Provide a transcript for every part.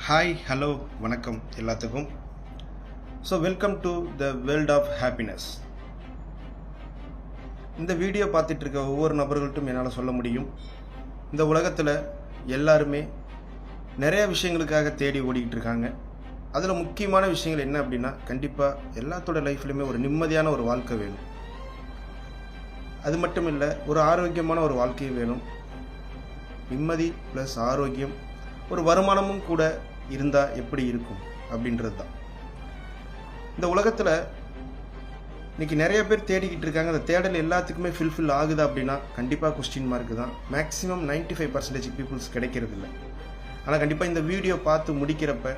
Hi hello வணக்கம் எல்லாத்துக்கும். So welcome to the world of happiness. இந்த வீடியோ பார்த்துட்டு இருக்க ஒவ்வொரு நபர்கள்ட்டும் என்னால் சொல்ல முடியும், இந்த உலகத்தில் எல்லாருமே நிறைய விஷயங்களுக்காக தேடி ஓடிக்கிட்டு இருக்காங்க. அதில் முக்கியமான விஷயங்கள் என்ன அப்படின்னா, கண்டிப்பாக எல்லாத்தோட லைஃப்லையுமே ஒரு நிம்மதியான ஒரு வாழ்க்கை வேணும். அது மட்டும் இல்லை, ஒரு ஆரோக்கியமான ஒரு வாழ்க்கையும் வேணும். நிம்மதி ப்ளஸ் ஆரோக்கியம், ஒரு வருமானமும் கூட இருந்தால் எப்படி இருக்கும் அப்படின்றது தான். இந்த உலகத்தில் இன்றைக்கி நிறைய பேர் தேடிக்கிட்டு இருக்காங்க. அந்த தேடல் எல்லாத்துக்குமே ஃபில்ஃபில் ஆகுதா அப்படின்னா கண்டிப்பாக கொஸ்டின் மார்க்கு தான். மேக்ஸிமம் 95% பீப்புள்ஸ் கிடைக்கிறது இல்லை. ஆனால் கண்டிப்பாக இந்த வீடியோ பார்த்து முடிக்கிறப்ப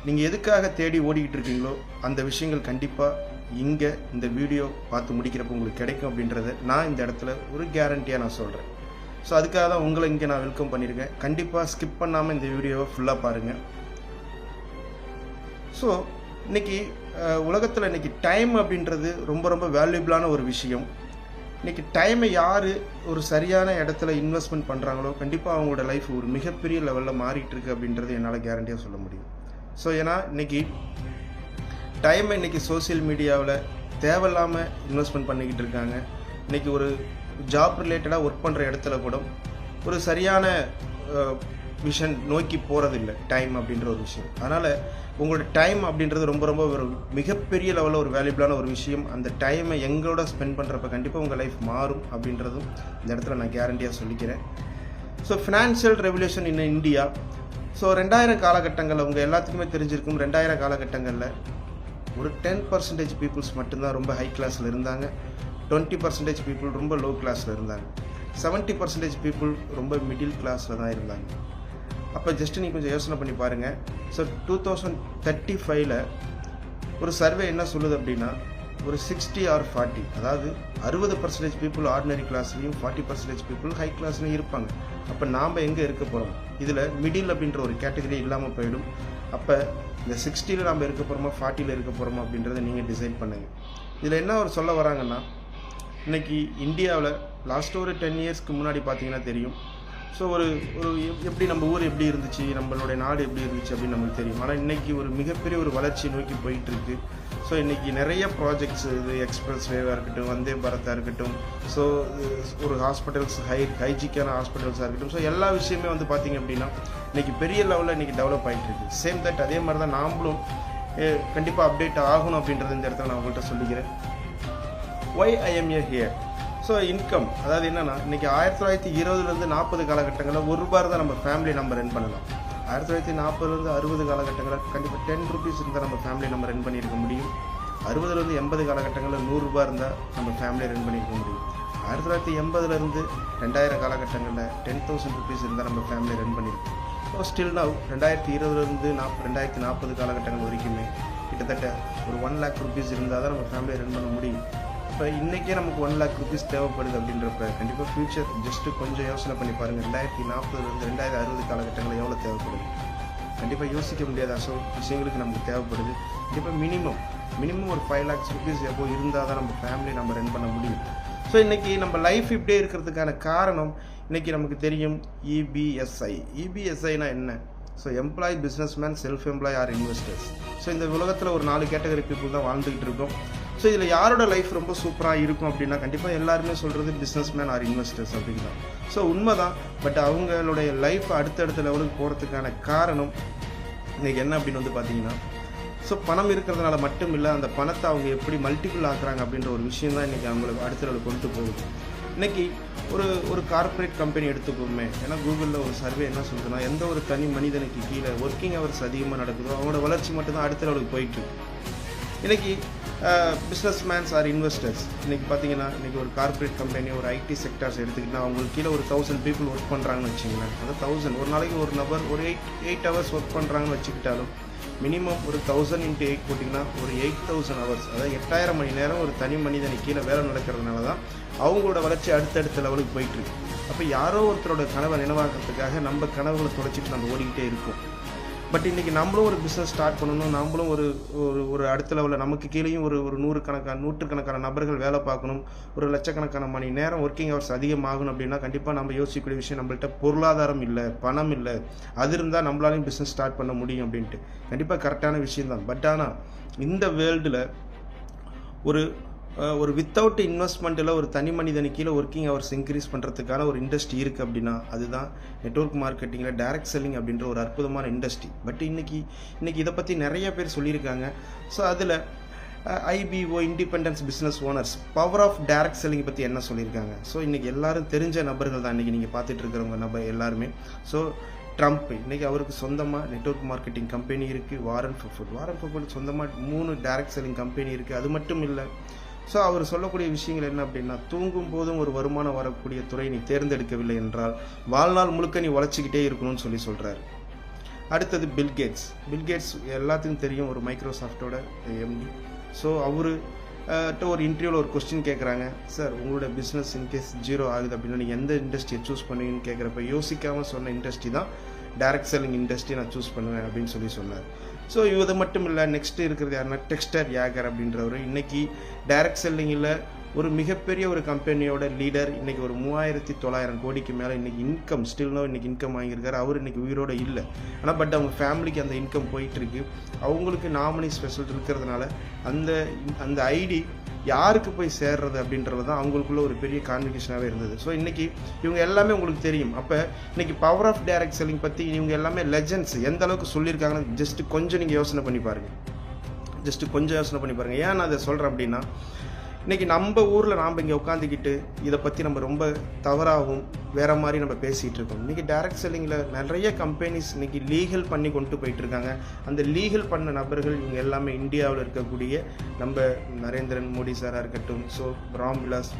நீங்கள் எதுக்காக தேடி ஓடிக்கிட்டு இருக்கீங்களோ அந்த விஷயங்கள் கண்டிப்பாக இங்கே இந்த வீடியோ பார்த்து முடிக்கிறப்ப உங்களுக்கு கிடைக்கும் அப்படின்றத நான் இந்த இடத்துல ஒரு கேரண்டியாக நான் சொல்கிறேன். ஸோ அதுக்காக தான் உங்களை இங்கே நான் வெல்கம் பண்ணியிருக்கேன். கண்டிப்பாக ஸ்கிப் பண்ணாமல் இந்த வீடியோவை ஃபுல்லாக பாருங்கள். ஸோ இன்றைக்கி உலகத்தில் இன்றைக்கி டைம் அப்படின்றது ரொம்ப ரொம்ப வேல்யூபிளான ஒரு விஷயம். இன்றைக்கி டைமை யார் ஒரு சரியான இடத்துல இன்வெஸ்ட்மெண்ட் பண்ணுறாங்களோ கண்டிப்பாக அவங்களோட லைஃப் ஒரு மிகப்பெரிய லெவலில் மாறிட்டு இருக்கு அப்படின்றது என்னால் கேரண்டியாக சொல்ல முடியும். ஸோ ஏன்னா இன்றைக்கி டைமை இன்றைக்கி சோசியல் மீடியாவில் தேவையில்லாமல் இன்வெஸ்ட்மெண்ட் பண்ணிக்கிட்டு இருக்காங்க. இன்றைக்கி ஒரு ஜாப் ரிலேட்டடாக ஒர்க் பண்ணுற இடத்துல கூட ஒரு சரியான விஷன் நோக்கி போகிறதில்லை டைம் அப்படின்ற ஒரு விஷயம். அதனால் உங்களோட டைம் அப்படின்றது ரொம்ப ரொம்ப ஒரு மிகப்பெரிய லெவலில் ஒரு வேல்யூபிளான ஒரு விஷயம். அந்த டைமை எங்களோட ஸ்பெண்ட் பண்ணுறப்ப கண்டிப்பாக உங்கள் லைஃப் மாறும் அப்படின்றதும் இந்த இடத்துல நான் கேரண்டியாக சொல்லிக்கிறேன். So financial revolution in India. So 2000 காலகட்டங்களில் உங்கள் எல்லாத்துக்குமே தெரிஞ்சிருக்கும். 2000 காலகட்டங்களில் ஒரு 10% பீப்புள்ஸ் மட்டும்தான் ரொம்ப ஹை கிளாஸில் இருந்தாங்க. 20% பீப்புள் ரொம்ப லோ கிளாஸில் இருந்தாங்க. 70% பீப்புள் ரொம்ப மிடில் கிளாஸில் தான் இருந்தாங்க. அப்போ ஜஸ்ட்டு நீங்கள் கொஞ்சம் யோசனை பண்ணி பாருங்கள். ஸோ 2035 ஒரு சர்வே என்ன சொல்லுது அப்படின்னா, ஒரு 60 or 40, அதாவது 60% பீப்புள் ஆர்டினரி கிளாஸ்லேயும் 40% பீப்புள் ஹை கிளாஸ்லேயும் இருப்பாங்க. அப்போ நாம் எங்கே இருக்க போகிறோம்? இதில் மிடில் அப்படின்ற ஒரு கேட்டகரி இல்லாமல் போயிடும். அப்போ இந்த 60ல் நாம் இருக்க போகிறோமா 40ல் இருக்க போகிறோமா அப்படின்றத நீங்கள் டிசைட் பண்ணுங்கள். இதில் என்ன ஒரு சொல்ல வராங்கன்னா, இன்றைக்கி இந்தியாவில் லாஸ்ட் ஒரு 10 இயர்ஸ்க்கு முன்னாடி பார்த்தீங்கன்னா தெரியும். ஸோ ஒரு எப்படி நம்ம ஊர் எப்படி இருந்துச்சு, நம்மளுடைய நாடு எப்படி இருந்துச்சு அப்படின்னு நமக்கு தெரியும். ஆனால் இன்றைக்கி ஒரு மிகப்பெரிய ஒரு வளர்ச்சி நோக்கி போயிட்டுருக்கு. ஸோ இன்றைக்கி நிறைய ப்ராஜெக்ட்ஸ், இது எக்ஸ்பிரஸ் வேவாக இருக்கட்டும், வந்தே பாரத்தாக இருக்கட்டும், ஸோ ஒரு ஹாஸ்பிட்டல்ஸ் ஹைஜிக்கான ஹாஸ்பிட்டல்ஸாக இருக்கட்டும், ஸோ எல்லா விஷயமே வந்து பார்த்திங்க அப்படின்னா இன்றைக்கி பெரிய லெவலில் இன்றைக்கி டெவலப் ஆகிட்டுருக்கு. சேம் தட் அதே மாதிரி தான் நாமளும் கண்டிப்பாக அப்டேட் ஆகணும் அப்படின்றது இந்த இடத்துல நான் உங்கள்கிட்ட சொல்லிக்கிறேன். Why I am here. So income, அதாவது என்னென்னா இன்றைக்கி 1920 40 காலகட்டங்களில் ₹1 தான் நம்ம ஃபேமிலி நம்ம ரன் பண்ணலாம். 1940 60 காலகட்டங்களில் கண்டிப்பாக 10 rupees இருந்தால் நம்ம ஃபேமிலி நம்ம ரன் பண்ணியிருக்க முடியும். 60 80 காலகட்டங்களில் ₹100 இருந்தால் நம்ம ஃபேமிலியை ரன் பண்ணியிருக்க முடியும். 1980 2000 காலகட்டங்களில் 10,000 rupees இருந்தால் நம்ம ஃபேமிலியை ரன் பண்ணியிருக்கோம். ஸோ ஸ்டில் நவ் 2020 2040 காலகட்டங்கள் வரைக்குமே கிட்டத்தட்ட ஒரு 1 lakh rupees இருந்தால் தான் நம்ம ஃபேமிலியை ரன் பண்ண முடியும். இப்போ இன்றைக்கே நமக்கு 1 lakh rupees தேவைப்படுது அப்படின்றப்ப கண்டிப்பாக ஃப்யூச்சர் ஜஸ்ட்டு கொஞ்சம் யோசனை பண்ணி பாருங்கள். 2040 2060 காலகட்டங்களில் எவ்வளோ தேவைப்படுது? கண்டிப்பாக யோசிக்க முடியாத விஷயங்களுக்கு நமக்கு தேவைப்படுது. கண்டிப்பாக மினிமம் ஒரு 5 lakhs rupees எப்போ இருந்தால் தான் நம்ம ஃபேமிலி நம்ம ரன் பண்ண முடியும். ஸோ இன்றைக்கி நம்ம லைஃப் இப்படியே இருக்கிறதுக்கான காரணம் இன்றைக்கி நமக்கு தெரியும் EBSI. EBSIனா என்ன? So employ, businessman, self employ or investors. So இந்த உலகத்தில் ஒரு 4 கேட்டகரி பீப்புள் தான் வாழ்ந்துக்கிட்டு இருக்கோம். ஸோ இதில் யாரோட லைஃப் ரொம்ப சூப்பராக இருக்கும் அப்படின்னா கண்டிப்பாக எல்லாருமே சொல்கிறது பிஸ்னஸ்மேன் ஆர் இன்வெஸ்டர்ஸ் அப்படின்னு தான். ஸோ உண்மை தான். பட் அவங்களுடைய லைஃப் அடுத்தடுத்த லெவலுக்கு போகிறதுக்கான காரணம் இன்றைக்கி என்ன அப்படின்னு வந்து பார்த்தீங்கன்னா, ஸோ பணம் இருக்கிறதுனால மட்டும் இல்லை, அந்த பணத்தை அவங்க எப்படி மல்டிபிள் ஆக்குறாங்க அப்படின்ற ஒரு விஷயம் தான் இன்றைக்கி அவங்களுக்கு அடுத்த லெவலுக்கு கொண்டு போகுது. இன்றைக்கி ஒரு கார்ப்பரேட் கம்பெனி எடுத்துக்கோமே. ஏன்னா கூகுளில் ஒரு சர்வே என்ன சொல்லுதுன்னா, எந்த ஒரு தனி மனிதனுக்கு கீழே ஒர்க்கிங் ஹவர்ஸ் அதிகமாக நடக்குதோ அவங்களோட வளர்ச்சி மட்டும்தான் அடுத்த லெவலுக்கு போயிட்டுருக்கு. இன்றைக்கி பிஸ்னஸ்மேன்ஸ் ஆர் இன்வெஸ்டர்ஸ். இன்றைக்கி பார்த்தீங்கன்னா இன்றைக்கி ஒரு கார்ப்பரேட் கம்பெனி, ஒரு ஐடி செக்டர்ஸ் எடுத்துக்கிட்டால் அவங்களுக்கு கீழே ஒரு 1000 people ஒர்க் பண்ணுறாங்கன்னு வச்சுங்களேன். அதாவது 1000 ஒரு நாளைக்கு ஒரு நபர் ஒரு 8 hours ஒர்க் பண்ணுறாங்கன்னு வச்சுக்கிட்டாலும் மினிமம் ஒரு 1000 × 8 போட்டிங்கன்னா ஒரு 8000 hours, அதாவது 8000 மணி நேரம் ஒரு தனி மனிதனுக்கு கீழே வேலை நடக்கிறதுனால தான் அவங்களோட வளர்ச்சி அடுத்தடுத்த லெவலுக்கு போயிட்டுருக்கு. அப்போ யாரோ ஒருத்தரோட கனவை நினைவாக்கிறதுக்காக நம்ம கனவுகளை தொலைச்சிட்டு நம்ம ஓடிக்கிட்டே இருக்கோம். பட் இன்றைக்கி நம்மளும் ஒரு பிஸ்னஸ் ஸ்டார்ட் பண்ணணும், நம்மளும் ஒரு ஒரு ஒரு அடுத்த லெவலில் நமக்கு கீழேயும் ஒரு ஒரு நூற்றுக்கணக்கான நபர்கள் வேலை பார்க்கணும், ஒரு லட்சக்கணக்கான மணி நேரம் ஒர்க்கிங் ஹவர்ஸ் அதிகமாகணும் அப்படின்னா கண்டிப்பாக நம்ம யோசிக்கக்கூடிய விஷயம் நம்மள்கிட்ட பொருளாதாரம் இல்லை, பணம் இல்லை. அது இருந்தால் நம்மளாலையும் பிஸ்னஸ் ஸ்டார்ட் பண்ண முடியும் அப்படின்ட்டு கண்டிப்பாக கரெக்டான விஷயம்தான். பட் ஆனால் இந்த வேர்ல்டில் ஒரு வித்தவுட் இன்வெஸ்ட்மெண்ட்டில் ஒரு தனி மனிதனுக்கு கீழே ஒர்க்கிங் ஹவர்ஸ் இன்க்ரீஸ் பண்ணுறதுக்கான ஒரு இண்டஸ்ட்ரி இருக்குது அப்படின்னா அதுதான் நெட்வொர்க் மார்க்கெட்டிங்கில் டைரக்ட் செல்லிங் அப்படின்ற ஒரு அற்புதமான இண்டஸ்ட்ரி. பட் இன்றைக்கி இதை பற்றி நிறைய பேர் சொல்லியிருக்காங்க. ஸோ அதில் IPO independence business owners power of direct selling பற்றி என்ன சொல்லியிருக்காங்க. ஸோ இன்றைக்கி எல்லாரும் தெரிஞ்ச நபர்கள் தான் இன்றைக்கி நீங்கள் பார்த்துட்டு இருக்கிறவங்க எல்லாருமே. ஸோ ட்ரம்ப் இன்றைக்கி அவருக்கு சொந்தமாக நெட்வொர்க் மார்க்கெட்டிங் கம்பெனி இருக்குது. வாரன் பஃபெட் சொந்தமாக 3 டைரக்ட் செல்லிங் கம்பெனி இருக்குது. அது மட்டும் இல்லை, ஸோ அவர் சொல்லக்கூடிய விஷயங்கள் என்ன அப்படின்னா, தூங்கும் போதும் ஒரு வருமானம் வரக்கூடிய துறை நீ தேர்ந்தெடுக்கவில்லை என்றால் வாழ்நாள் முழுக்க நீ உழைச்சிக்கிட்டே இருக்கணும்னு சொல்கிறாரு. அடுத்தது பில்கேட்ஸ் எல்லாத்துக்கும் தெரியும், ஒரு மைக்ரோசாஃப்டோட எம்டி. ஸோ அவர்கிட்ட ஒரு இன்டர்வியூவில் ஒரு கொஸ்டின் கேட்குறாங்க, சார் உங்களோட பிஸ்னஸ் இன்கேஸ் 0 ஆகுது அப்படின்னா நீங்கள் எந்த இண்டஸ்ட்ரியை சூஸ் பண்ணுவீங்கன்னு கேட்குறப்ப யோசிக்காமல் சொன்ன இண்டஸ்ட்ரி தான் டைரக்ட் செல்லிங் இண்டஸ்ட்ரி நான் சூஸ் பண்ணுவேன் அப்படின்னு சொன்னார். ஸோ இது மட்டும் இல்லை, நெக்ஸ்ட்டு இருக்கிறது யாருன்னா டெக்ஸ்டர் யாகர் அப்படின்றவர் இன்றைக்கி டைரக்ட் செல்லிங்கில் ஒரு மிகப்பெரிய ஒரு கம்பெனியோட லீடர். இன்றைக்கி ஒரு 3900 கோடிக்கு மேலே இன்றைக்கி இன்கம் இன்றைக்கி இன்கம் வாங்கியிருக்காரு. அவர் இன்றைக்கி உயிரோடு இல்லை, ஆனால் பட் அவங்க ஃபேமிலிக்கு அந்த இன்கம் போயிட்டுருக்கு. அவங்களுக்கு நாமினி ஸ்பெஷல் இருக்கிறதுனால அந்த ஐடி யாருக்கு போய் சேர்றது அப்படின்றது தான் அவங்களுக்குள்ள ஒரு பெரிய கான்வெகேஷனாகவே இருந்தது. ஸோ இன்றைக்கி இவங்க எல்லாமே உங்களுக்கு தெரியும். அப்போ இன்றைக்கி பவர் ஆஃப் டைரக்ட் செல்லிங் பற்றி இவங்க எல்லாமே லெஜெண்ட்ஸ் எந்த அளவுக்கு சொல்லியிருக்காங்கன்னு ஜஸ்ட்டு கொஞ்சம் நீங்கள் யோசனை பண்ணி பாருங்கள். ஏன் நான் அதை சொல்கிறேன் அப்படின்னா, இன்றைக்கி நம்ம ஊரில் நாம் இங்கே உட்காந்துக்கிட்டு இதை பற்றி நம்ம ரொம்ப தவறாகவும் வேறு மாதிரி நம்ம பேசிகிட்டு இருக்கோம். இன்றைக்கி டைரக்ட் செல்லிங்கில் நிறைய கம்பெனிஸ் இன்றைக்கி லீகல் பண்ணி கொண்டு போயிட்டுருக்காங்க. அந்த லீகல் பண்ண நபர்கள் இவங்க எல்லாமே இந்தியாவில் இருக்கக்கூடிய நம்ம நரேந்திரன் மோடி சாராக இருக்கட்டும், ஸோ ராம் விலாஸ்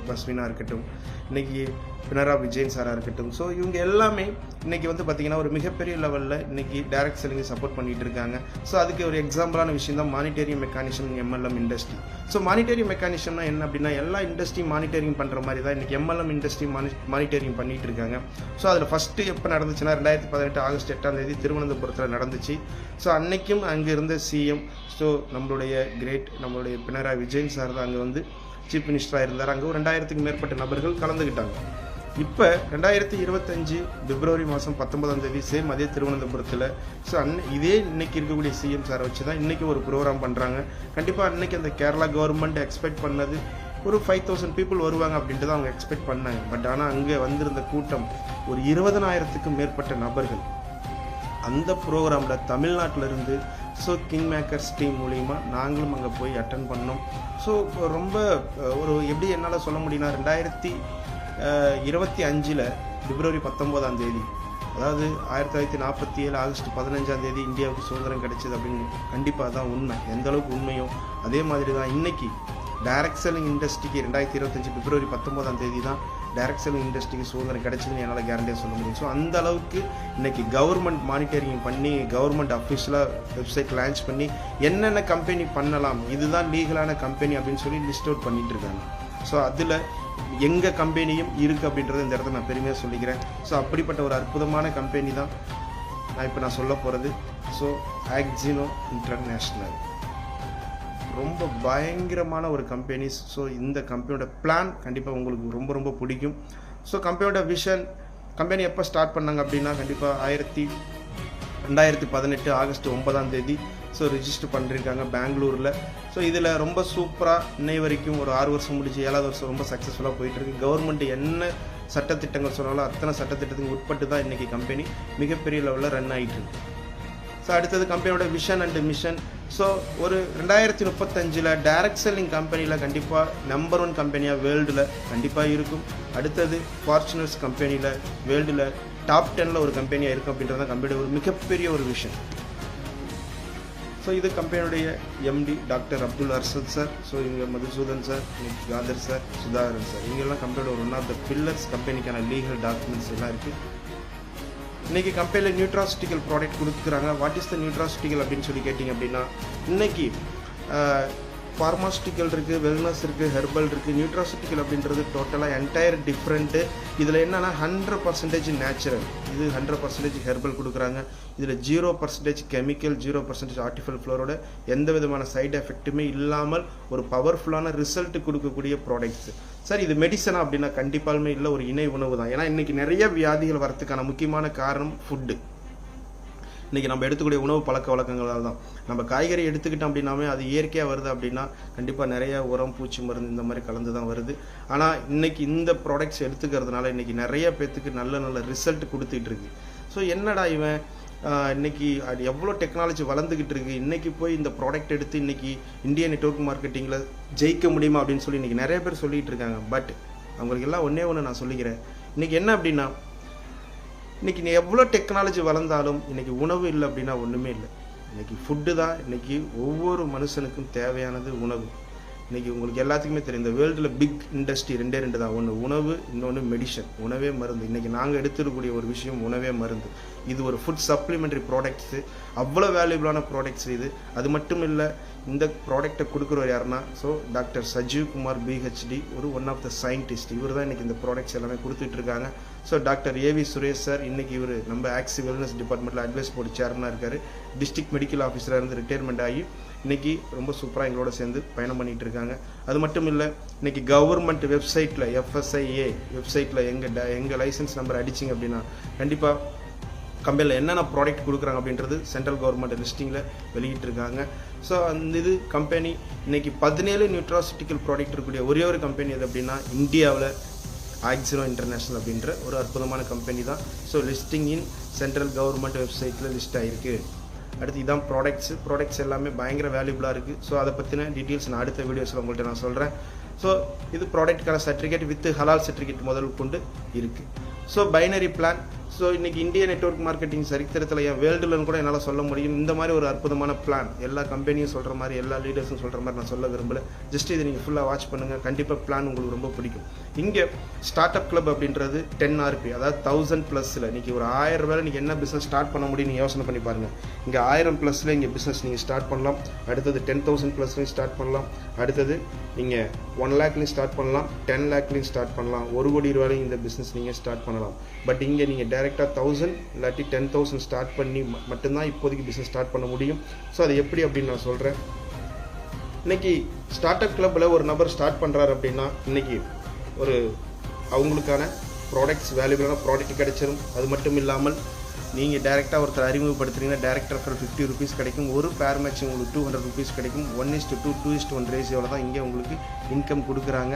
பஸ்வினா இருக்கட்டும், இன்றைக்கி பினராயி விஜயன் சாராக இருக்கட்டும். ஸோ இவங்க எல்லாமே இன்றைக்கி பார்த்திங்கன்னா ஒரு மிகப்பெரிய லெவலில் இன்றைக்கி டைரக்ட் செல்லிங்கை சப்போர்ட் பண்ணிகிட்டு இருக்காங்க. ஸோ அதுக்கு ஒரு எக்ஸாம்பிளான விஷயம் தான் monetary mechanism MLM industry. So monetary மெக்கானிசம்னா என்ன அப்படின்னா, எல்லா இண்டஸ்ட்ரியும் மானிட்டரிங் பண்ணுற மாதிரி தான் இன்றைக்கி MLM இண்டஸ்ட்ரி மானிட்டரிங் பண்ணிகிட்டு இருக்காங்க. ஸோ அதில் ஃபஸ்ட்டு எப்போ நடந்துச்சுன்னா 2018 ஆகஸ்ட் 8 திருவனந்தபுரத்தில் நடந்துச்சு. ஸோ அன்றைக்கும் அங்கே இருந்த சிஎம், ஸோ நம்மளுடைய பினராயி விஜயன் சார் தான் அங்கே சீஃப் மினிஸ்டராக இருந்தார். அங்கே 2000க்கும் மேற்பட்ட நபர்கள் கலந்துக்கிட்டாங்க. இப்போ 2025 பிப்ரவரி மாதம் 19 சேம் அதே திருவனந்தபுரத்தில். ஸோ இதே இன்னைக்கு இருக்கக்கூடிய சிஎம் சாரை வச்சு தான் இன்றைக்கி ஒரு ப்ரோக்ராம் பண்ணுறாங்க. கண்டிப்பாக அன்றைக்கி அந்த கேரளா கவர்மெண்ட் எக்ஸ்பெக்ட் பண்ணது ஒரு 5000 பீப்புள் வருவாங்க அப்படின்ட்டு தான் அவங்க எக்ஸ்பெக்ட் பண்ணாங்க. பட் ஆனால் அங்கே வந்திருந்த கூட்டம் ஒரு 20,000க்கும் மேற்பட்ட நபர்கள். அந்த ப்ரோக்ராமில் தமிழ்நாட்டிலிருந்து ஸோ கிங் மேக்கர்ஸ் டீம் மூலிமா நாங்களும் அங்கே போய் அட்டன் பண்ணோம். ஸோ ரொம்ப ஒரு எப்படி என்னால் சொல்ல முடியும்னா, 2025 பிப்ரவரி 19 அதாவது 1947 ஆகஸ்ட் 15 இந்தியாவுக்கு சுதந்திரம் கிடைச்சது அப்படின்னு கண்டிப்பாக தான் உண்மை. எந்த அளவுக்கு உண்மையோ அதே மாதிரி தான் இன்றைக்கி டைரக்ட் செல்லிங் இண்டஸ்ட்ரிக்கு 2025 பிப்ரவரி 19 தான் டைரக்ட் செல்லிங் இண்டஸ்ட்ரிக்கு சுதந்திரம் கிடைச்சதுன்னு என்னால் கேரண்டியாக சொல்ல முடியும். ஸோ அந்த அளவுக்கு இன்றைக்கி கவர்மெண்ட் மானிட்டரிங் பண்ணி கவர்மெண்ட் அஃபிஷியலாக வெப்சைட் லான்ச் பண்ணி என்னென்ன கம்பெனி பண்ணலாம், இதுதான் லீகலான கம்பெனி அப்படின்னு சொல்லி லிஸ்ட் அவுட் பண்ணிகிட்டு இருக்காங்க. ஸோ அதில் எங்கள் கம்பெனியும் இருக்குது அப்படின்றத இந்த இடத்துல நான் பெருமையாக சொல்லிக்கிறேன். ஸோ அப்படிப்பட்ட ஒரு அற்புதமான கம்பெனி தான் நான் சொல்ல போகிறது. ஸோ ஆக்சினோ இன்டர்நேஷ்னல் ரொம்ப பயங்கரமான ஒரு கம்பெனிஸ். ஸோ இந்த கம்பெனியோட பிளான் கண்டிப்பாக உங்களுக்கு ரொம்ப ரொம்ப பிடிக்கும். ஸோ கம்பெனியோட விஷன், கம்பெனி எப்போ ஸ்டார்ட் பண்ணாங்க அப்படின்னா கண்டிப்பாக 2018 ஆகஸ்ட் 9 ஸோ ரிஜிஸ்டர் பண்ணியிருக்காங்க பெங்களூரில். ஸோ இதில் ரொம்ப சூப்பராக இன்னை வரைக்கும் ஒரு 6 வருஷம் முடிச்சு 7வது வருஷம் ரொம்ப சக்ஸஸ்ஃபுல்லாக போயிட்டுருக்கு. கவர்மெண்ட் என்ன சட்டத்திட்டங்கள் சொன்னாலும் அத்தனை சட்டத்திட்டத்துக்கு உட்பட்டு தான் இன்றைக்கி கம்பெனி மிகப்பெரிய லெவலில் ரன் ஆகிட்டுருக்கு. ஸோ அடுத்தது கம்பெனியோட விஷன் அண்ட் மிஷன். ஸோ ஒரு 2035 டைரக்ட் செல்லிங் கம்பெனியில் கண்டிப்பாக நம்பர் 1 கம்பெனியாக வேர்ல்டில் கண்டிப்பாக இருக்கும். அடுத்தது ஃபார்ச்சுனர்ஸ் கம்பெனியில் வேர்ல்டில் டாப் 10 ஒரு கம்பெனியாக இருக்கும் அப்படின்றது தான் கம்பெனியோட ஒரு மிகப்பெரிய ஒரு விஷன். ஸோ இது கம்பெனியுடைய MD doctor Abdul Arshad sir. So இவங்க Madhusudan sir, Khader sir, Sudhakaran sir, இவங்கெல்லாம் கம்பெனியோட ஒன் ஆஃப் த பில்லர்ஸ். கம்பெனிக்கான லீகல் டாக்குமெண்ட்ஸ் எல்லாம் இருக்குது. இன்றைக்கி கம்பெனியில் நியூட்ராசிட்டிக்கல் ப்ராடக்ட் கொடுக்குறாங்க. வாட் இஸ் த நியூட்ராசிட்டிக்கல் அப்படின்னு சொல்லி கேட்டிங்க அப்படின்னா, இன்றைக்கி ஃபார்மாஸ்டிக்கல் இருக்குது, வெல்னஸ் இருக்குது, ஹெர்பல் இருக்குது. நியூட்ராசிட்டிக்கல் அப்படின்றது டோட்டலாக என்டையர் டிஃப்ரெண்ட்டு. இதில் என்னென்னா 100% நேச்சுரல், இது 100% ஹெர்பல் கொடுக்குறாங்க. இதில் 0% கெமிக்கல், 0% ஆர்டிஃபிஷியல் ஃப்ளோரோட எந்த விதமான சைடு எஃபெக்ட்டுமே இல்லாமல் ஒரு பவர்ஃபுல்லான ரிசல்ட் கொடுக்கக்கூடிய ப்ராடக்ட்ஸ். சார் இது மெடிசனா அப்படின்னா கண்டிப்பாலுமே இல்லை, ஒரு இணை உணவு தான். ஏன்னா இன்றைக்கி நிறைய வியாதிகள் வரதுக்கான முக்கியமான காரணம் ஃபுட்டு. இன்றைக்கி நம்ம எடுத்துக்கூடிய உணவு பழக்க வழக்கங்களால் தான். நம்ம காய்கறி எடுத்துக்கிட்டோம் அப்படின்னாமே அது இயற்கையாக வருது அப்படின்னா கண்டிப்பாக நிறைய உரம், பூச்சி மருந்து இந்த மாதிரி கலந்து தான் வருது. ஆனால் இன்றைக்கி இந்த ப்ராடக்ட்ஸ் எடுத்துக்கிறதுனால இன்றைக்கி நிறைய பேர்த்துக்கு நல்ல நல்ல ரிசல்ட் கொடுத்துட்டு இருக்கு. ஸோ என்னடா இவன் இன்றைக்கி அது எவ்வளோ டெக்னாலஜி வளர்ந்துக்கிட்டு இருக்குது, இன்றைக்கி போய் இந்த ப்ராடக்ட் எடுத்து இன்றைக்கி இந்திய நெட்வொர்க் மார்க்கெட்டிங்கில் ஜெயிக்க முடியுமா அப்படின்னு சொல்லி இன்றைக்கி நிறைய பேர் சொல்லிகிட்டு இருக்காங்க. பட் அவங்களுக்கு எல்லாம் ஒன்றே ஒன்று நான் சொல்லிக்கிறேன். இன்றைக்கி என்ன அப்படின்னா, இன்றைக்கி நீ எவ்வளோ டெக்னாலஜி வளர்ந்தாலும் இன்றைக்கி உணவு இல்லை அப்படின்னா ஒன்றுமே இல்லை. இன்றைக்கி ஃபுட்டு தான் இன்றைக்கி ஒவ்வொரு மனுஷனுக்கும் தேவையானது உணவு. இன்றைக்கி உங்களுக்கு எல்லாத்துக்குமே தெரியும், இந்த வேர்ல்டில் பிக் இண்டஸ்ட்ரி ரெண்டு தான். ஒன்று உணவு, இன்னொன்று மெடிசன். உணவே மருந்து. இன்றைக்கி நாங்கள் எடுத்துக்கக்கூடிய ஒரு விஷயம் உணவே மருந்து. இது ஒரு ஃபுட் சப்ளிமெண்ட்ரி ப்ராடக்ட்ஸு, அவ்வளோ வேல்யூபிளான ப்ராடக்ட்ஸ் இது. அது மட்டும் இல்லை, இந்த ப்ராடக்டை கொடுக்குறவர் யாருன்னா doctor Sajeev Kumar PhD, one of the scientist. இவர் தான் இன்றைக்கி இந்த ப்ராடக்ட்ஸ் எல்லாமே கொடுத்துட்ருக்காங்க. டாக்டர் ஏவி சுரேஷ் சார் இன்றைக்கி இவர் நம்ம ஆக்சி வெல்னஸ் டிபார்ட்மெண்ட்டில் அட்வைஸ் போர்டு சேர்மனாக இருக்கார். டிஸ்ட்ரிக்ட் மெடிக்கல் ஆஃபீஸராக இருந்து ரிட்டையர்மெண்ட் ஆகி இன்றைக்கி ரொம்ப சூப்பராக எங்களோட சேர்ந்து பயணம் பண்ணிகிட்டு இருக்காங்க. அது மட்டும் இல்லை, இன்றைக்கி கவர்மெண்ட் வெப்சைட்டில் FSIA வெப்சைட்டில் எங்கள் லைசன்ஸ் நம்பர் அடிச்சிங்க அப்படின்னா கண்டிப்பாக கம்பெனியில் என்னென்ன ப்ராடக்ட் கொடுக்குறாங்க அப்படின்றது சென்ட்ரல் கவர்மெண்ட் லிஸ்டிங்கில் வெளியிட்டிருக்காங்க. அந்த இது கம்பெனி இன்றைக்கி 17 நியூட்ராசிட்டிக்கல் ப்ராடக்ட் இருக்கக்கூடிய ஒரே ஒரு கம்பெனி எது அப்படின்னா இந்தியாவில் ஆக்ஸிரோ இன்டர்நேஷ்னல் அப்படின்ற ஒரு அற்புதமான கம்பெனி தான். லிஸ்டிங் இன் சென்ட்ரல் கவர்மெண்ட் வெப்சைட்டில் லிஸ்ட் ஆகிருக்கு. அடுத்து இதான் ப்ராடக்ட்ஸ் எல்லாமே பயங்கர வேல்யூபிளாக இருக்குது. அதை பற்றின டீட்டெயில்ஸ் நான் அடுத்த வீடியோஸில் உங்கள்கிட்ட நான் சொல்கிறேன். இது ப்ராடக்ட்டுக்கான சர்டிஃபிகேட் வித் ஹலால் சர்டிஃபிகேட் முதல் கொண்டு இருக்குது. Binary plan. இன்றைக்கி இந்திய நெட்வொர்க் மார்க்கெட்டிங் சரித்திரத்தில் என் வேர்ல்டுலன்னு கூட என்னால் சொல்ல முடியும். இந்த மாதிரி ஒரு அற்புதமான பிளான் எல்லா கம்பெனியும் சொல்கிற மாதிரி, எல்லா லீடர்ஸும் சொல்கிற மாதிரி நான் சொல்ல விரும்பலை. ஜஸ்ட் இதை நீங்கள் ஃபுல்லாக வாட்ச் பண்ணுங்கள். கண்டிப்பாக பிளான் உங்களுக்கு ரொம்ப பிடிக்கும். இங்கே ஸ்டார்ட் அப் கிளப் அப்படின்றது 10 RP, அதாவது 1000+ இன்றைக்கி ஒரு 1000 ரூபாயில் நீங்கள் என்ன பிஸ்னஸ் ஸ்டார்ட் பண்ண முடியும்னு யோசனை பண்ணி பாருங்கள். இங்கே 1000+ இங்கே பிஸ்னஸ் நீங்கள் ஸ்டார்ட் பண்ணலாம். அடுத்தது 10,000+ ஸ்டார்ட் பண்ணலாம். அடுத்தது நீங்கள் 1 lakhலையும் ஸ்டார்ட் பண்ணலாம், 10 lakhலையும் ஸ்டார்ட் பண்ணலாம், 1 கோடி ரூபாயிலையும் இந்த பிஸ்னஸ் நீங்கள் ஸ்டார்ட் பண்ணலாம். பட் இங்கே நீங்கள் டேரெக்டாக 1000 இல்லாட்டி 10,000 ஸ்டார்ட் பண்ணி மட்டும்தான் இப்போதைக்கு பிஸ்னஸ் ஸ்டார்ட் பண்ண முடியும். அது எப்படி அப்படின்னு நான் சொல்கிறேன். இன்றைக்கி ஸ்டார்ட் அப் கிளப்பில் ஒரு நபர் ஸ்டார்ட் பண்ணுறாரு அப்படின்னா இன்றைக்கி ஒரு அவங்களுக்கான ப்ராடக்ட்ஸ், வேல்யூபிளான ப்ராடக்ட் கிடைச்சிடும். அது மட்டும் இல்லாமல் நீங்கள் டேரெக்டாக ஒருத்தர் அறிமுகப்படுத்துறீங்கன்னா டேரக்ட் ரெஃபரல் 50 rupees கிடைக்கும். ஒரு பேர் மேட்ச் உங்களுக்கு 200 rupees கிடைக்கும். 1:2, 2:1 ரேஷியோவில் தான் இங்கே உங்களுக்கு இன்கம் கொடுக்குறாங்க.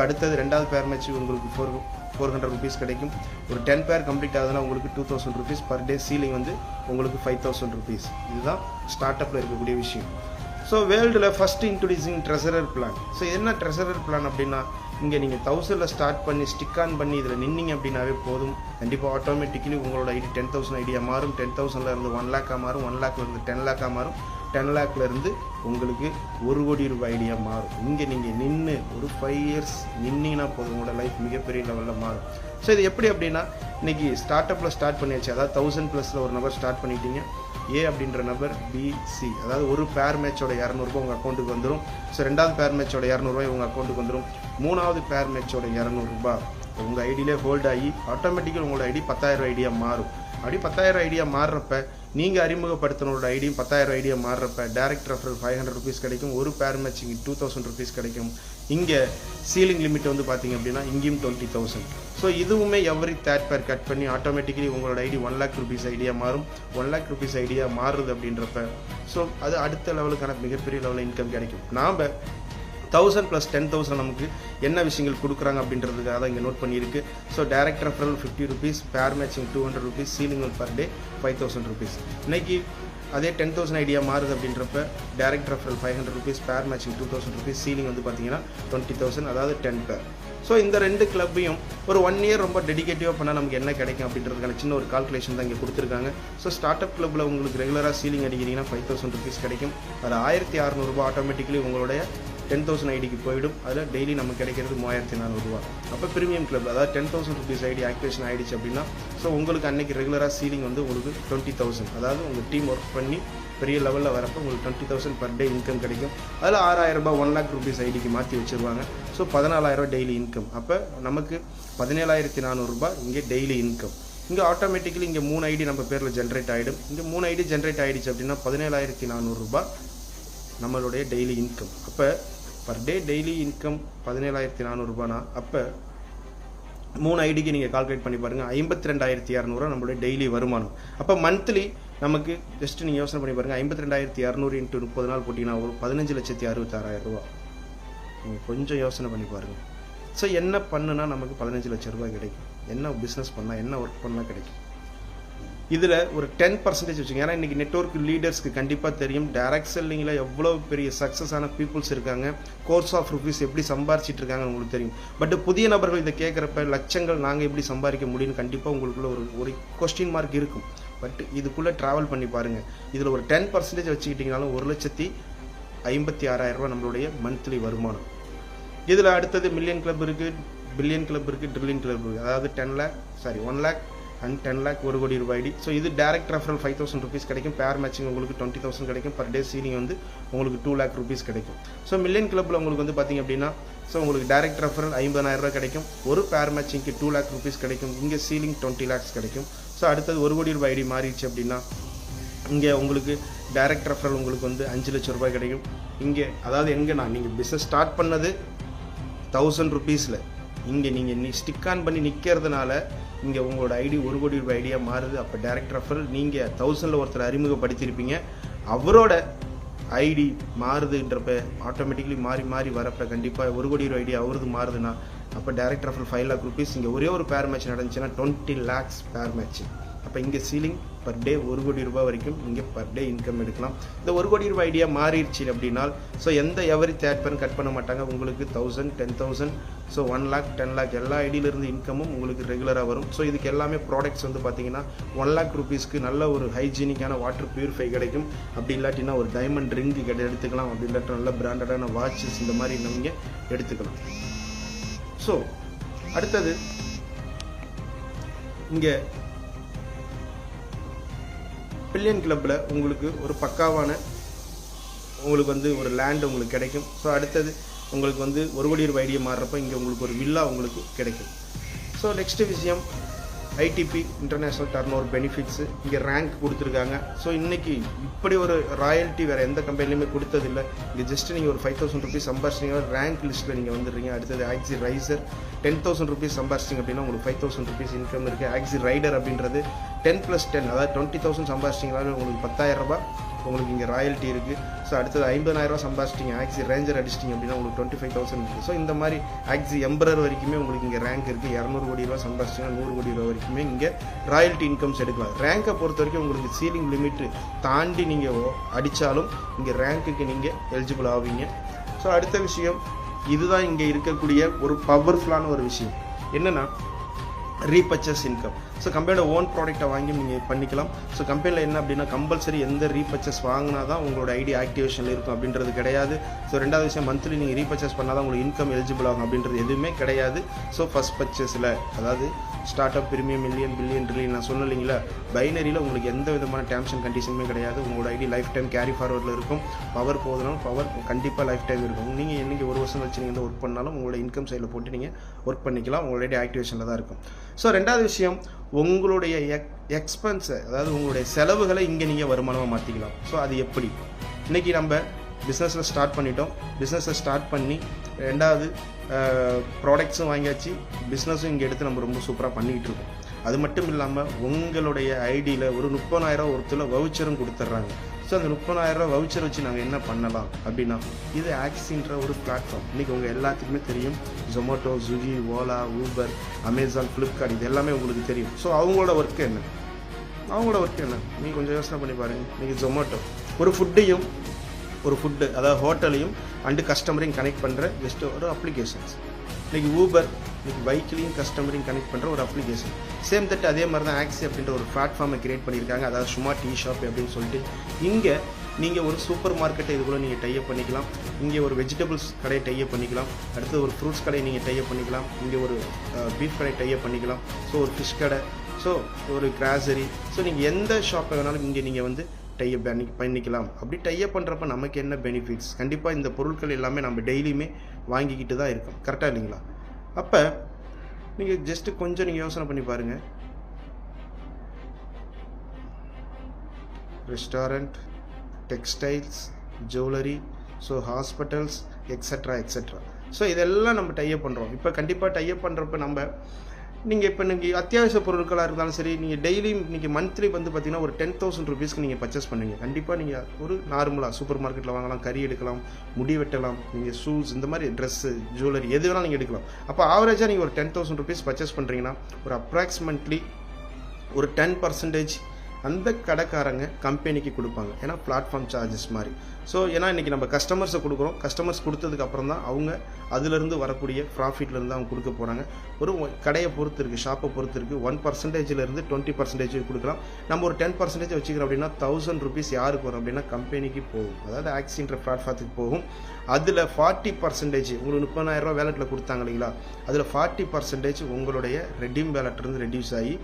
அடுத்தது 2வது பேர் மேட்ச் உங்களுக்கு 400 rupees கிடைக்கும். ஒரு 10 பேர் கம்ப்ளீட் ஆகுதுன்னா உங்களுக்கு 2000 rupees பர் டே. சீலிங் வந்து உங்களுக்கு 5000 rupees. இதுதான் ஸ்டார்ட் அப்பில் இருக்கக்கூடிய விஷயம். வேர்ல்டில் ஃபஸ்ட்டு இன்ட்ரடியூசிங் ட்ரெஷரர் பிளான். என்ன ட்ரெஷரர் பிளான் அப்படின்னா, இங்கே நீங்கள் 1000ல் ஸ்டார்ட் பண்ணி ஸ்டிக் ஆன் பண்ணி இதில் நின்னீங்க அப்படின்னாவே போதும். கண்டிப்பாக ஆட்டோமேட்டிக்கலி உங்களோட ஐடி 10,000 ஐடியா மாறும். 10,000லேருந்து 1 lakh மாறும். 1 lakhலேருந்து 10 lakh மாறும். 10 lakhலேருந்து உங்களுக்கு 1 கோடி ரூபாய் ஐடியா மாறும். இங்கே நீங்கள் நின்று ஒரு 5 years நின்னீங்கன்னா போதும், உங்களோட லைஃப் மிகப்பெரிய லெவலில் மாறும். இது எப்படி அப்படின்னா, இன்றைக்கி ஸ்டார்ட் அப்பில் ஸ்டார்ட் பண்ணியாச்சு. அதாவது 1000+ ஒரு நபர் ஸ்டார்ட் பண்ணிட்டீங்க. ஏ அப்படின்ற நபர், BC, அதாவது ஒரு பேர் மேட்சோட 200 ரூபாய் உங்கள் அக்கௌண்ட்டுக்கு வந்துடும். 2வது பேர் மேட்சோட 200 ரூபாய் உங்கள் அக்கௌண்ட்டுக்கு வந்துடும். 3வது பேர் மேட்சோட 200 ரூபாய் உங்கள் ஐடியிலே ஹோல்ட் ஆகி ஆட்டோமேட்டிக்கல் உங்களோட ஐடி 10,000 ஐடியா மாறும். அப்படி 10,000 ஐடியா மாறுறப்ப நீங்கள் அறிமுகப்படுத்தினோட ஐடியும் 10,000 ஐடியா மாறுறப்ப டேரக்ட் ரெஃபரல் 500 rupees கிடைக்கும். ஒரு பேர் மேட்ச் இங்கே 2000 rupees கிடைக்கும். இங்கே சீலிங் லிமிட் வந்து பார்த்தீங்க அப்படின்னா இங்கேயும் 20,000. இதுவுமே எவ்ரி 3rd பேர் கட் பண்ணி ஆட்டோமேட்டிக்கலி உங்களோட ஐடி 1 lakh rupees ஐடியா மாறும். 1 lakh rupees ஐடியா மாறுது அப்படின்றப்ப அது அடுத்த லெவலுக்கான மிகப்பெரிய லெவலில் இன்கம் கிடைக்கும். நாம் 1000 + 10,000 நமக்கு என்ன விஷயங்கள் கொடுக்குறாங்க அப்படின்றதுக்காக தான் இங்கே நோட் பண்ணியிருக்கு. டேரக்ட் ரெஃபரல் 50 rupees, பேர் matching 200 rupees, ceiling per day 5,000 rupees. இன்றைக்கி அதே 10,000 ஐடியா மாறுது அப்படின்றப்ப டேரக்ட் ரெஃபரல் 500 rupees, பேர் மேட்சிங் 2,000 rupees, சீலிங் வந்து பார்த்தீங்கன்னா 20,000, அதாவது 10 பேர். இந்த 2 கிளப்பையும் ஒரு 1 year ரொம்ப டெடிகேட்டிவாக பண்ணால் நமக்கு என்ன கிடைக்கும் அப்படின்றதுக்கான சின்ன ஒரு கால்குலேஷன் தான் இங்கே கொடுத்துருக்காங்க. ஸ்டார்ட் அப் கிளப்பில் உங்களுக்கு ரெகுலராக சீலிங் அடிக்கிறீங்கன்னா 5,000 rupees கிடைக்கும். அதில் 1,600 ரூபாய் ஆட்டோமேட்டிக்கலி உங்களுடைய 10,000 ஐடிக்கு போயிடும். அதில் டெய்லி நமக்கு கிடைக்கிறது 3,400 ரூபா. அப்போ ப்ரீமியம் கிளப் அதாவது 10,000 rupees ஐடி ஆக்டிவேஷன் ஆகிடுச்சு அப்படின்னா ஸோ உங்களுக்கு அன்றைக்கி ரெகுலராக சீலிங் வந்து உங்களுக்கு 20,000, அதாவது உங்கள் டீம் ஒர்க் பண்ணி பெரிய லெவலில் வரப்போ உங்களுக்கு 20,000 per day இன்கம் கிடைக்கும். அதில் 6,000 ரூபாய் 1 lakh rupees ஐடிக்கு மாற்றி வச்சுருவாங்க. So 14,000 daily income. அப்போ நமக்கு 17,400 ரூபாய் இங்கே டெய்லி இன்கம். இங்கே ஆட்டோமேட்டிக்கலி இங்கே 3 ஐடி நம்ம பேரில் ஜென்ரேட் ஆகிடும். இங்கே 3 ஐடி ஜென்ரேட் ஆகிடுச்சு அப்படின்னா 17,400 ரூபாய் நம்மளுடைய டெய்லி இன்கம். அப்போ பர் டே டெய்லி இன்கம் 17,400 ரூபானா அப்போ 3 ஐடிக்கு நீங்கள் கால்குலேட் பண்ணி பாருங்கள், 52,200 நம்மளுடைய டெய்லி வருமானம். அப்போ மந்த்லி நமக்கு ஜஸ்ட் நீங்கள் யோசனை பண்ணி பாருங்கள், 52,200 × 30 நாள் போட்டிங்கன்னா ஒரு 15,66,000 ரூபா. நீங்கள் கொஞ்சம் யோசனை பண்ணி பாருங்கள். ஸோ என்ன பண்ணுனா நமக்கு 15 லட்சம் ரூபாய் கிடைக்கும், என்ன பிஸ்னஸ் பண்ணால் என்ன ஒர்க் பண்ணால் கிடைக்கும். இதில் ஒரு 10% வச்சுங்க. ஏன்னா இன்றைக்கி நெட்வொர்க் லீடர்ஸ்க்கு கண்டிப்பாக தெரியும் டைரக்ட் செல்லிங்கில் எவ்வளோ பெரிய சக்ஸஸான பீப்புள்ஸ் இருக்காங்க, கோர்ஸ் ஆஃப் ருபீஸ் எப்படி சம்பாரிச்சிட்டு இருக்காங்கன்னு உங்களுக்கு தெரியும். பட் புதிய நபர்கள் இதை கேட்குறப்ப லட்சங்கள் நாங்கள் எப்படி சம்பாதிக்க முடியும்னு கண்டிப்பாக உங்களுக்குள்ள ஒரு கொஸ்டின் மார்க் இருக்கும். பட் இதுக்குள்ளே ட்ராவல் பண்ணி பாருங்கள். இதில் ஒரு 10% வச்சுக்கிட்டிங்கனாலும் 1,56,000 ரூபா நம்மளுடைய மந்த்லி வருமானம். இதில் அடுத்தது மில்லியன் கிளப் இருக்குது, பில்லியன் கிளப் இருக்குது, ட்ரில்லியன் கிளப் இருக்குது. அதாவது 1 lakh அண்ட் 10 lakh 1 கோடி ரூபாய் ஐடி. ஸோ இது டேரக்ட் ரெஃபரல் 5,000 rupees கிடைக்கும். பேர் மேட்சிங் உங்களுக்கு 20,000 கிடைக்கும். பர் டே சீலிங் வந்து உங்களுக்கு 2 lakh rupees கிடைக்கும். ஸோ மில்லியன் கிளப்பில் உங்களுக்கு வந்து பார்த்திங்க அப்படின்னா ஸோ உங்களுக்கு டேரக்ட் ரெஃபரல் 50,000 ரூபா கிடைக்கும். ஒரு பேர் மேட்சிங்க்கு 2 lakh rupees கிடைக்கும். இங்கே சீலிங் 20 lakhs கிடைக்கும். ஸோ அடுத்தது 1 கோடி ரூபாய் ஐடி மாறிடுச்சு அப்படின்னா இங்கே உங்களுக்கு டைரக்ட் ரெஃபரல் உங்களுக்கு வந்து 5 லட்சம் ரூபாய் கிடைக்கும். இங்கே அதாவது எங்கன்னா நீங்கள் பிஸ்னஸ் ஸ்டார்ட் பண்ணது 1,000 rupeesல இங்கே நீங்கள் ஸ்டிக் ஆன் பண்ணி நிற்கிறதுனால இங்கே உங்களோட ஐடி 1 கோடி ரூபாய் ஐடியாக மாறுது. அப்போ டைரக்ட் ரெஃபரல் நீங்கள் 1000ல் ஒருத்தர் அறிமுகப்படுத்தியிருப்பீங்க, அவரோட ஐடி மாறுதுன்றப்ப ஆட்டோமேட்டிக்கலி மாறி வரப்போ கண்டிப்பாக 1 கோடி ரூபாய் ஐடி அவரது மாறுதுன்னா அப்போ டைரக்ட் ரெஃபரல் 5 lakh rupees. இங்கே ஒரே ஒரு பேர் மேட்ச் நடந்துச்சுன்னா 20 lakhs பேர் மேட்ச். அப்போ இங்கே சீலிங் பர் டே 1 கோடி ரூபாய் வரைக்கும் இங்கே பர் டே இன்கம் எடுக்கலாம். இந்த 1 கோடி ரூபாய் ஐடியா மாறிடுச்சு அப்படின்னா ஸோ எந்த எவரி தேர்ட் பேர் கட் பண்ண மாட்டாங்க. உங்களுக்கு 1,000, 10,000, ஸோ 1 lakh, 10 lakh எல்லா ஐடியிலிருந்து இன்கமும் உங்களுக்கு ரெகுலராக வரும். ஸோ இதுக்கு எல்லாமே ப்ராடக்ட்ஸ் வந்து பார்த்தீங்கன்னா 1 lakh rupeesக்கு நல்ல ஒரு ஹைஜீனிக்கான வாட்டர் பியூரிஃபை கிடைக்கும். அப்படி இல்லாட்டினா ஒரு டைமண்ட் ரிங் எடுத்துக்கலாம். அப்படி இல்லாட்டி நல்ல பிராண்டடான வாட்சஸ் இந்த மாதிரி நீங்கள் எடுத்துக்கலாம். ஸோ அடுத்தது இங்கே பில்லியன் கிளப்பில் உங்களுக்கு ஒரு பக்காவான உங்களுக்கு வந்து ஒரு லேண்ட் உங்களுக்கு கிடைக்கும். ஸோ அடுத்தது உங்களுக்கு வந்து 1 கோடி ரூபாய் ஐடியா மாறுறப்போ இங்கே உங்களுக்கு ஒரு வில்லா உங்களுக்கு கிடைக்கும். ஸோ நெக்ஸ்ட் விஷயம் ஐடிபி இன்டர்நேஷ்னல் டர்ன்ஓவர் பெனிஃபிட்ஸு இங்கே ரேங்க் கொடுத்துருக்காங்க. ஸோ இன்றைக்கி இப்படி ஒரு ராயல்ட்டி வேறு எந்த கம்பெனிலையுமே கொடுத்ததில்லை. இங்கே ஜஸ்ட் நீங்கள் ஒரு 5,000 rupees சம்பாரிச்சிங்கன்னா ரேங்க் லிஸ்ட்டில் நீங்கள் வந்துடுறீங்க. அடுத்தது ஆக்சி ரைசர் 10,000 rupees சம்பாரிச்சிங்க அப்படின்னா உங்களுக்கு 5,000 rupees இன்கம் இருக்குது. ஆக்சி ரைடர் அப்படின்றது 10+10 அதாவது 20,000 சம்பாரிச்சிங்கனாலும் உங்களுக்கு 10,000 ரூபாய் உங்களுக்கு இங்கே ராயல்ட்டி இருக்குது. ஸோ அடுத்தது 50,000 ரூபா சம்பாரிச்சிட்டிங்க, ஆக்சி ரேஞ்சர் அடிச்சிட்டிங்க அப்படின்னா உங்களுக்கு 25,000 இருக்குது. ஸோ இந்த மாதிரி ஆக்சி எம்பரர் வரைக்குமே உங்களுக்கு இங்கே ரேங்க் இருக்குது. 200 கோடி ரூபா சம்பாரிச்சிங்கன்னா 100 கோடி ரூபா வரைக்குமே இங்கே ராயல்ட்டி இன்கம்ஸ் எடுக்கலாம். ரேங்கை பொறுத்த வரைக்கும் உங்களுக்கு சீலிங் லிமிட் தாண்டி நீங்கள் அடித்தாலும் இங்கே ரேங்க்குக்கு நீங்கள் எலிஜிபிள் ஆவீங்க. ஸோ அடுத்த விஷயம் இதுதான் இங்கே இருக்கக்கூடிய ஒரு பவர்ஃபுல்லான ஒரு விஷயம் என்னென்னா ரீபர்ச்சேஸ் இன்கம். ஸோ கம்பெனியோட ஓன் ப்ராடக்ட்டை வாங்கி நீங்கள் பண்ணிக்கலாம். ஸோ கம்பெனியில் என்ன அப்படின்னா கம்பல்சரி எந்த ரீபர்ச்சேஸ் வாங்கினா தான் உங்களோட ஐடி ஆக்டிவேஷனில் இருக்கும் அப்படின்றது கிடையாது. ஸோ ரெண்டாவது விஷயம் மந்த்லி நீங்கள் ரீபர்ச்சேஸ் பண்ணால் தான் உங்களுக்கு இன்கம் எலிஜிபிள் ஆகும் அப்படின்றது எதுவுமே கிடையாது. ஸோ ஃபஸ்ட் பர்ச்சேஸில் அதாவது start up, premium, million, billion, trillion நான் சொன்ன இல்லைங்களா, பைனரியில் உங்களுக்கு எந்த விதமான டேர்ம்ஸ் அண்ட் கண்டிஷனுமே கிடையாது. உங்களோட ஐடி லைஃப் டைம் கேரி ஃபார்வர்டில் இருக்கும். பவர் போதுனாலும் பவர் கண்டிப்பாக லைஃப் டைம் இருக்கும். நீங்கள் என்றைக்கு 1 வருஷம் வச்சு நீங்கள் ஒர்க் பண்ணாலும் உங்களோட இன்கம் சைடில் போட்டு நீங்கள் ஒர்க் பண்ணிக்கலாம். உங்களோட ஐடி ஆக்டிவேஷனில் தான் இருக்கும். ஸோ ரெண்டாவது விஷயம் உங்களுடைய எக்ஸ்பென்ஸை அதாவது உங்களுடைய செலவுகளை இங்கே நீங்கள் வருமானமாக மாற்றிக்கலாம். ஸோ அது எப்படி? இன்றைக்கி நம்ம பிஸ்னஸில் ஸ்டார்ட் பண்ணிட்டோம். பிஸ்னஸை ஸ்டார்ட் பண்ணி ரெண்டாவது ப்ராடக்ட்ஸும் வாங்கியாச்சு, பிஸ்னஸும் இங்கே எடுத்து நம்ம ரொம்ப சூப்பராக பண்ணிக்கிட்டு இருக்கோம். அது மட்டும் இல்லாமல் உங்களுடைய ஐடியில் ஒரு 30,000 ஒருத்தர் வவுச்சரும் கொடுத்துட்றாங்க. ஸோ அந்த 30,000 வவுச்சர் வச்சு நாங்கள் என்ன பண்ணலாம் அப்படின்னா இது ஆக்சின்ற ஒரு பிளாட்ஃபார்ம். இன்றைக்கி உங்கள் எல்லாத்துக்குமே தெரியும். Zomato, Swiggy, Ola, Uber, Amazon, Flipkart இது எல்லாமே உங்களுக்கு தெரியும். ஸோ அவங்களோட ஒர்க்கு என்ன? நீங்கள் கொஞ்சம் யோசனை பண்ணி பாருங்கள். இன்றைக்கி ஜொமேட்டோ ஒரு ஃபுட்டு அதாவது ஹோட்டலையும் அண்டு கஸ்டமரையும் கனெக்ட் பண்ணுற ஜஸ்ட் ஒரு அப்ளிகேஷன்ஸ். இன்றைக்கி ஊபர் இன்றைக்கி பைக்லையும் கஸ்டமரையும் கனெக்ட் பண்ணுற ஒரு அப்ளிகேஷன். சேம் தட்டு அதே மாதிரி தான் ஆக்சி அப்படின்ற ஒரு பிளாட்ஃபார்மை கிரியேட் பண்ணியிருக்காங்க. அதாவது சும்மா டீ ஷாப் அப்படின்னு சொல்லிட்டு இங்கே நீங்கள் ஒரு சூப்பர் மார்க்கெட்டை இது கூட நீங்கள் டைப் பண்ணிக்கலாம். இங்கே ஒரு வெஜிடபிள்ஸ் கடையை டைப் பண்ணிக்கலாம். அடுத்து ஒரு ஃப்ரூட்ஸ் கடையை நீங்கள் டைப் பண்ணிக்கலாம். இங்கே ஒரு பீஃப் கடை டைப் பண்ணிக்கலாம். ஸோ ஒரு ஃபிஷ் கடை, ஸோ ஒரு கிராசரி, ஸோ நீங்கள் எந்த ஷாப்பை வேணாலும் இங்கே நீங்கள் வந்து டைப் பண்ணிக்கலாம். அப்படி டைப் பண்ணுறப்ப நமக்கு என்ன பெனிஃபிட்ஸ்? கண்டிப்பாக இந்த பொருட்கள் எல்லாமே நம்ம டெய்லியுமே வாங்கிக்கிட்டு தான் இருக்கோம். கரெக்டாக இல்லைங்களா? அப்போ நீங்கள் ஜஸ்ட்டு கொஞ்சம் நீங்கள் யோசனை பண்ணி பாருங்கள். Restaurant, textiles, jewellery, so hospitals, extra extra. So இதெல்லாம் நம்ம டைப் பண்ணுறோம். இப்போ கண்டிப்பாக டைப் பண்ணுறப்ப நீங்கள் இப்போ நீங்கள் அத்தியாவசிய பொருட்களாக இருந்தாலும் சரி, நீங்கள் டெய்லியும் நீங்கள் மந்த்லி வந்து பார்த்தீங்கன்னா ஒரு 10,000 rupeesக்கு நீங்கள் பர்ச்சேஸ் பண்ணுவீங்க. கண்டிப்பாக நீங்கள் ஒரு நார்மலாக சூப்பர் மார்க்கெட்டில் வாங்கலாம், கறி எடுக்கலாம், முடி வெட்டலாம், நீங்கள் ஷூஸ், இந்த மாதிரி ட்ரெஸ்ஸு, ஜுவல்லரி எது வேணாலும் நீங்கள் எடுக்கலாம். அப்போ ஆவரேஜாக நீங்கள் ஒரு 10,000 rupees பர்ச்சேஸ் பண்ணுறீங்கன்னா ஒரு அப்ராக்சிமேட்லி ஒரு 10% அந்த கடைக்காரங்க கம்பெனிக்கு கொடுப்பாங்க. ஏன்னா பிளாட்ஃபார்ம் சார்ஜஸ் மாதிரி. ஸோ ஏன்னா இன்றைக்கி நம்ம கஸ்டமர்ஸை கொடுக்குறோம். கஸ்டமர்ஸ் கொடுத்ததுக்கப்புறம் தான் அவங்க அதிலிருந்து வரக்கூடிய ப்ராஃபிட்லேருந்து அவங்க கொடுக்க போகிறாங்க. ஒரு கடையை பொறுத்து இருக்குது, ஷாப்பை பொறுத்து இருக்குது. 1%லேருந்து 20% கொடுக்கலாம். நம்ம ஒரு 10% வச்சுக்கிறோம் அப்படின்னா 1000 rupees யாருக்கு வரும் அப்படின்னா கம்பெனிக்கு போகும். அதாவது ஆக்சின்ற பிளாட்ஃபார்த்துக்கு போகும். அதில் 40% உங்களுக்கு 30,000 வேலெட்டில் கொடுத்தாங்க இல்லைங்களா, அதில் 40% உங்களுடைய ரெடீம் வேலெட்லேருந்து ரெடியூஸ் ஆகி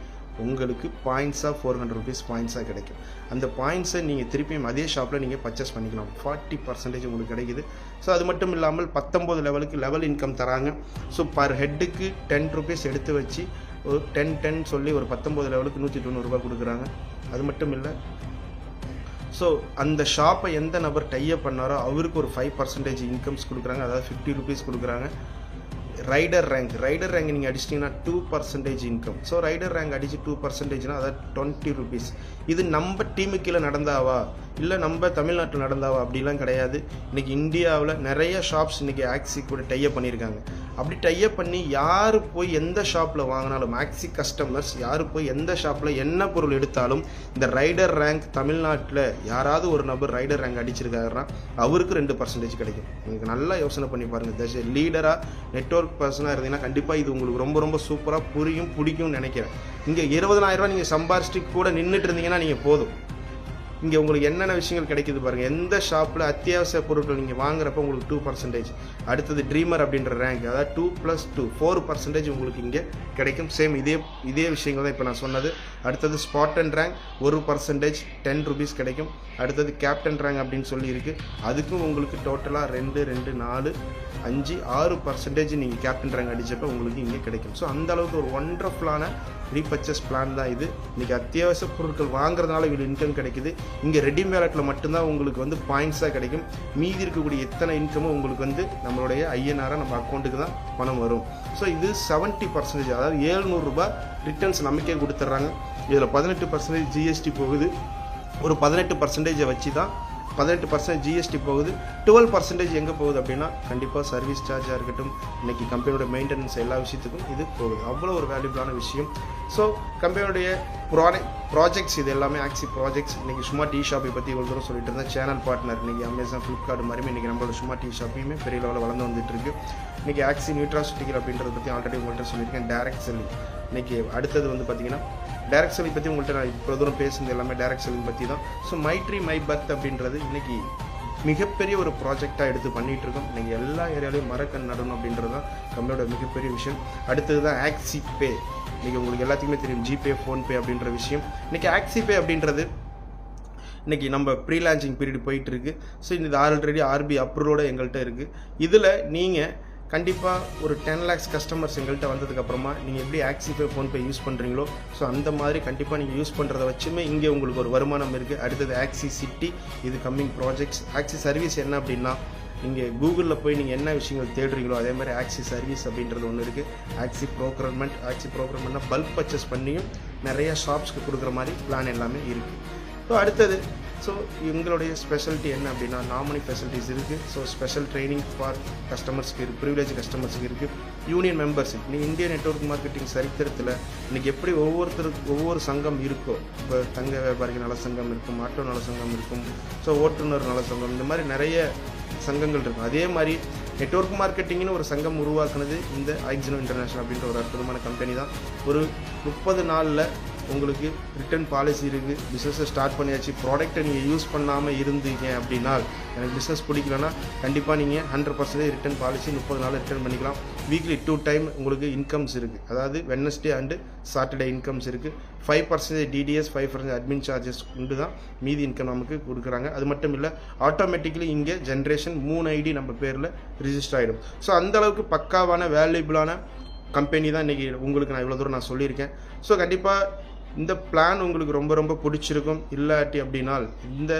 உங்களுக்கு பாயிண்ட்ஸாக 400 rupees பாயிண்ட்ஸாக கிடைக்கும். அந்த பாயிண்ட்ஸை நீங்கள் திருப்பியும் அதே ஷாப்பில் நீங்கள் பர்ச்சேஸ் பண்ணிக்கலாம். 40% உங்களுக்கு கிடைக்குது. ஸோ அது மட்டும் இல்லாமல் 19 லெவலுக்கு லெவல் இன்கம் தராங்க. ஸோ பர் ஹெட்டுக்கு 10 rupees எடுத்து வச்சு ஒரு 10 சொல்லி ஒரு 19 லெவலுக்கு 190 ரூபா கொடுக்குறாங்க. அது மட்டும் இல்லை, ஸோ அந்த ஷாப்பை எந்த நபர் டைப் பண்ணாரோ அவருக்கு ஒரு 5% இன்கம்ஸ் கொடுக்குறாங்க. அதாவது 50 rupees கொடுக்குறாங்க. ரைடர் ரேங்க் நீங்கள் அடிச்சிட்டிங்கன்னா 2% இன்கம். ஸோ ரைடர் ரேங்க் அடித்து 2%னா அதாவது 20 rupees. இது நம்ம டீமுக்கு கீழே நடந்தாவா, இல்லை நம்ம தமிழ்நாட்டில் நடந்தாவா அப்படிலாம் கிடையாது. இன்றைக்கி இந்தியாவில் நிறைய ஷாப்ஸ் இன்றைக்கி ஆக்சி கூட டைப் பண்ணியிருக்காங்க. அப்படி டைப் பண்ணி யார் போய் எந்த ஷாப்பில் வாங்கினாலும், ஆக்சி கஸ்டமர்ஸ் யார் போய் எந்த ஷாப்பில் என்ன பொருள் எடுத்தாலும் இந்த ரைடர் ரேங்க் தமிழ்நாட்டில் யாராவது ஒரு நபர் ரைடர் ரேங்க் அடிச்சிருக்காருன்னா அவருக்கு 2% கிடைக்கும். உங்களுக்கு நல்லா யோசனை பண்ணி பாருங்கள். லீடராக நெட்வொர்க் பர்சனாக இருந்தீங்கன்னா கண்டிப்பாக இது உங்களுக்கு ரொம்ப ரொம்ப சூப்பராக பிடிக்கும்னு நினைக்கிறேன். இங்கே 20,000 ரூபா நீங்கள் சம்பாரிச்சிட்டு கூட நின்றுட்டு இருந்தீங்கன்னா நீங்கள் போதும். இங்கே உங்களுக்கு என்னென்ன விஷயங்கள் கிடைக்குது பாருங்கள். எந்த ஷாப்பில் அத்தியாவசிய பொருட்கள் நீங்கள் வாங்குறப்ப உங்களுக்கு 2%. அடுத்தது ட்ரீமர் அப்படின்ற ரேங்க், அதாவது 2+2 4% உங்களுக்கு இங்கே கிடைக்கும். சேம் இதே விஷயங்கள் தான் இப்போ நான் சொன்னது. அடுத்தது ஸ்பாட்டன் ரேங்க் 1% 10 rupees கிடைக்கும். அடுத்தது கேப்டன் ரேங்க் அப்படின்னு சொல்லி இருக்குது. அதுக்கும் உங்களுக்கு டோட்டலாக 2, 2, 4, 5, 6% நீங்கள் கேப்டன் ரேங்க் அடித்தப்போ உங்களுக்கு இங்கே கிடைக்கும். ஸோ அந்தளவுக்கு ஒரு ஒண்டர்ஃபுல்லான ரீபர்ச்சேஸ் பிளான் தான் இது. இன்றைக்கி அத்தியாவசிய பொருட்கள் வாங்குறதுனால இவ்வளோ இன்கம் கிடைக்குது. இங்கே ரெடீம் வேலெட்டில் மட்டும்தான் உங்களுக்கு வந்து பாயிண்ட்ஸாக கிடைக்கும். மீதி இருக்கக்கூடிய எத்தனை இன்கமும் உங்களுக்கு வந்து நம்மளுடைய ஐஎன்ஆராக நம்ம அக்கௌண்ட்டுக்கு தான் பணம் வரும். ஸோ இது 70%, அதாவது 700 ரூபாய் ரிட்டர்ன்ஸ் நமக்கே கொடுத்துட்றாங்க. இதில் 18% ஜிஎஸ்டி போகுது. ஒரு 18% வச்சு தான் 18% ஜிஎஸ்டி போகுது. 12% எங்கே போகுது அப்படின்னா கண்டிப்பாக சர்வீஸ் சார்ஜாக இருக்கட்டும், இன்றைக்கி கம்பெனியோட மெயின்டெனன்ஸ் எல்லா விஷயத்துக்கும் இது போகுது. அவ்வளோ ஒரு வேல்யூபிளான விஷயம். ஸோ கம்பெனியோடைய ப்ராஜெக்ட்ஸ் இது எல்லாமே ஆக்சி ப்ராஜெக்ட்ஸ். இன்றைக்கி சும்மா டீ ஷாப்பை பற்றி இவ்வளோ தூரம் சொல்லிட்டு இருந்தேன். சேனல் பார்ட்னர் இன்றைக்கி அமேசான், ஃப்ளிப்கார்ட் மாதிரியுமே இன்றைக்கி நம்மளோட சும்மா டீ ஷாப்பையுமே பெரிய லெவலில் வளர்ந்து வந்துட்டு இருக்கு. இன்றைக்கி ஆக்சி நியூட்ராசிட்டிகள் அப்படின்றத பற்றி ஆல்ரெடி உங்கள்கிட்ட சொல்லியிருக்கேன். டைரக்ட் செல்லிங் இன்றைக்கி அடுத்தது வந்து பார்த்திங்கன்னா டைரக்ட் செல்லிங் பற்றி உங்கள்கிட்ட நான் இப்போ தூரம் பேசுனது எல்லாமே டைரக்ட் செல்லிங் பற்றி தான். ஸோ மைட்ரி மை பர்த் அப்படின்றது இன்றைக்கி மிகப்பெரிய ஒரு ப்ராஜெக்டாக எடுத்து பண்ணிகிட்டு இருக்கோம். நீங்கள் எல்லா ஏரியாலையும் மரக்கண் நடணும் அப்படின்றது தான் நம்மளோட மிகப்பெரிய விஷயம். அடுத்தது தான் ஆக்சி பே. இன்றைக்கி உங்களுக்கு எல்லாத்துக்குமே தெரியும் ஜிபே, ஃபோன்பே அப்படின்ற விஷயம். இன்றைக்கி ஆக்சி பே அப்படின்றது இன்றைக்கி நம்ம ப்ரீ லான்ச்சிங் பீரியட் போயிட்டுருக்கு. ஸோ இது ஆல்ரெடி ஆர்பி அப்ரூவோடு எங்கள்கிட்ட இருக்குது. இதில் நீங்கள் கண்டிப்பாக ஒரு 10 lakhs கஸ்டமர்ஸ் எங்கள்கிட்ட வந்ததுக்கப்புறமா நீங்கள் எப்படி ஆக்சிபே ஃபோன்பே யூஸ் பண்ணுறீங்களோ ஸோ அந்த மாதிரி கண்டிப்பாக நீங்கள் யூஸ் பண்ணுறத வச்சுமே இங்கே உங்களுக்கு ஒரு வருமானம் இருக்குது. அடுத்தது ஆக்சி சிட்டி, இது கம்மிங் ப்ராஜெக்ட்ஸ். ஆக்சி சர்வீஸ் என்ன அப்படின்னா நீங்கள் கூகுளில் போய் நீங்கள் என்ன விஷயங்கள் தேடுறீங்களோ அதே மாதிரி ஆக்சி சர்வீஸ் அப்படின்றது ஒன்று இருக்குது. ஆக்சி ப்ரோக்ரமெண்ட்னா பல்க் பர்ச்சேஸ் பண்ணியும் நிறைய ஷாப்ஸ்க்கு கொடுக்குற மாதிரி பிளான் எல்லாமே இருக்குது. ஸோ அடுத்தது எங்களுடைய ஸ்பெஷாலிட்டி என்ன அப்படின்னா நாமினி ஃபெசிலிட்டிஸ் இருக்குது. ஸோ ஸ்பெஷல் ட்ரைனிங் ஃபார் கஸ்டமர்ஸ்க்கு இருக்குது, ப்ரிவிலேஜ் கஸ்டமர்ஸுக்கு இருக்குது. யூனியன் மெம்பர்ஷிப், நீங்கள் இந்திய நெட்வொர்க் மார்க்கெட்டிங் சரித்திரத்தில் இன்றைக்கி எப்படி ஒவ்வொரு சங்கம் இருக்கோ, இப்போ தங்க வியாபாரிகள் நல சங்கம் இருக்கும், ஆட்டோ நல சங்கம் இருக்கும், ஸோ ஓட்டுநர் நல சங்கம், இந்த மாதிரி நிறைய சங்கங்கள் இருக்கும். அதே மாதிரி நெட்வொர்க் மார்க்கெட்டிங்னு ஒரு சங்கம் உருவாக்குனது இந்த ஐக்ஸினோ இன்டர்நேஷனல் அப்படின்ற ஒரு அற்புதமான கம்பெனி தான். ஒரு 30 நாளில் உங்களுக்கு ரிட்டர்ன் பாலிசி இருக்குது. பிஸ்னஸை ஸ்டார்ட் பண்ணியாச்சு, ப்ராடக்ட்டை நீங்கள் யூஸ் பண்ணாமல் இருந்தீங்க அப்படின்னா, எனக்கு பிஸ்னஸ் பிடிக்கலன்னா கண்டிப்பாக நீங்கள் 100% ரிட்டர்ன் பாலிசி 30 நாள் ரிட்டர்ன் பண்ணிக்கலாம். வீக்லி 2 டைம் உங்களுக்கு இன்கம்ஸ் இருக்குது. அதாவது வெட்னஸ்டே அண்டு சாட்டர்டே இன்கம்ஸ் இருக்குது. 5% டிடிஎஸ், 5% அட்மின் சார்ஜஸ் உண்டு தான் மீதி இன்கம் நமக்கு கொடுக்குறாங்க. அது மட்டும் இல்லை, ஆட்டோமேட்டிக்கலி இங்கே ஜென்ரேஷன் 3 ஐடி நம்ம பேரில் ரிஜிஸ்டர் ஆகிடும். ஸோ அந்தளவுக்கு பக்காவான வேல்யூபிளான கம்பெனி தான் இன்றைக்கி உங்களுக்கு நான் இவ்வளோ தூரம் நான் சொல்லியிருக்கேன். ஸோ கண்டிப்பாக இந்த பிளான் உங்களுக்கு ரொம்ப ரொம்ப பிடிச்சிருக்கும். இல்லாட்டி அப்படின்னால் இந்த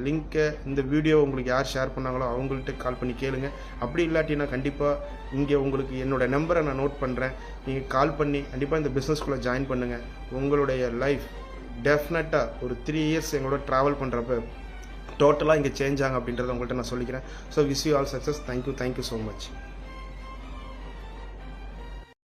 லிங்க்கை, இந்த வீடியோ உங்களுக்கு யார் ஷேர் பண்ணாங்களோ அவங்கள்ட்ட கால் பண்ணி கேளுங்க. அப்படி இல்லாட்டினா கண்டிப்பாக இங்கே உங்களுக்கு என்னோடய நம்பரை நான் நோட் பண்ணுறேன். நீங்கள் கால் பண்ணி கண்டிப்பாக இந்த பிஸ்னஸ்குள்ளே ஜாயின் பண்ணுங்கள். உங்களுடைய லைஃப் டெஃபினட்டாக ஒரு 3 இயர்ஸ் எங்களோட ட்ராவல் பண்ணுறப்ப டோட்டலாக இங்கே சேஞ்ச் ஆகும் அப்படின்றத உங்கள்கிட்ட நான் சொல்லிக்கிறேன். So wish you all success. Thank you so much.